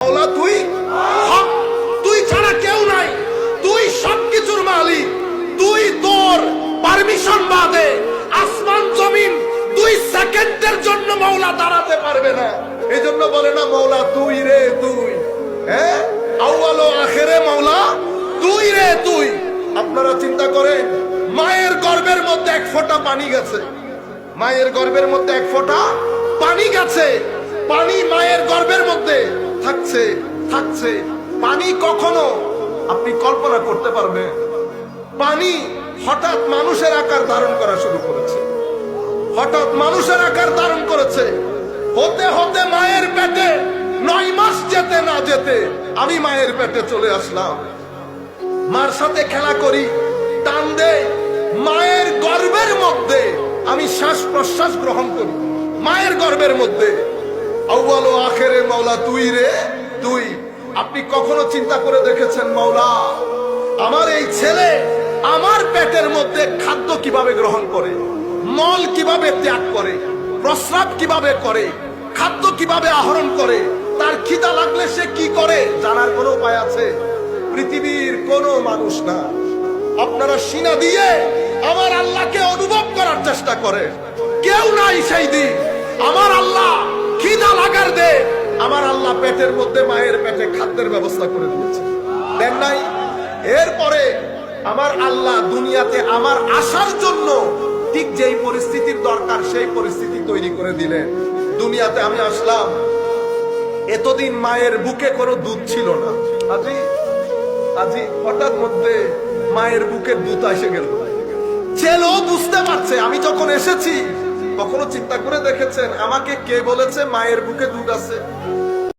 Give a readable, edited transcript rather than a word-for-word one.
মাওলা তুই হক, তুই ছাড়া কেউ নাই, তুই সবকিছুর মালিক, তুই তোর পারমিশন বাদে আসমান জমিন 2 সেকেন্ডের জন্য মাওলা দাঁড়াতে পারবে না। এজন্য বলে না মাওলা তুই রে তুই, হ্যাঁ আউয়াল ও আখেরে মাওলা তুই রে তুই। আপনারা চিন্তা করেন, মায়ের গর্ভের মধ্যে 1 ফোঁটা পানি গেছে, মায়ের গর্ভের মধ্যে 1 ফোঁটা পানি গেছে, পানি মায়ের গর্ভের মধ্যে থাকছে থাকছে। পানি কখনো আপনি কল্পনা করতে পারবেন? পানি হঠাৎ মানুষের আকার ধারণ করা শুরু করেছে, হঠাৎ মানুষের আকার ধারণ করেছে। হতে হতে মায়ের পেটে 9 মাস যেতে না যেতে আমি মায়ের পেটে চলে আসলাম। মার সাথে খেলা করি, টান দেই, মায়ের গর্ভের মধ্যে আমি শ্বাস প্রশ্বাস গ্রহণ করি, মায়ের গর্ভের মধ্যে। আউয়াল ও আখেরে মাওলা তুই রে তুই। আপনি কখনো চিন্তা করে দেখেছেন মাওলা আমার এই ছেলে আমার পেটের মধ্যে খাদ্য কিভাবে গ্রহণ করে, মল কিভাবে ত্যাগ করে, প্রস্রাব কিভাবে করে, খাদ্য কিভাবে আহরণ করে, তার খিদা লাগলে সে কি করে জানার কোনো উপায় আছে? পৃথিবীর কোনো মানুষ না। আপনারা সিনা দিয়ে আমার আল্লাহকে অনুভব করার চেষ্টা করে, কেউ নাই সেই দিন। আমার আল্লাহ খিদা লাগার দে, আমার আল্লাহ পেটের মধ্যে মায়ের পেটে খাদ্যের ব্যবস্থা করে দিয়েছে, দেন নাই? এরপরে আমার আল্লাহ দুনিয়াতে আমার আসার জন্য ঠিক যেই পরিস্থিতির দরকার সেই পরিস্থিতি তৈরি করে দিলেন। দুনিয়াতে আমি আসলাম, এতদিন মায়ের বুকে কোনো দুধ ছিল না, আজি আজি হঠাৎ মধ্যে মায়ের বুকে দুধ এসে গেল। ছেলেও বুঝতে পারছে আমি যখন এসেছি। কখনো চিন্তা করে দেখেছেন আমাকে কে বলেছে মায়ের বুকে দুধ আছে?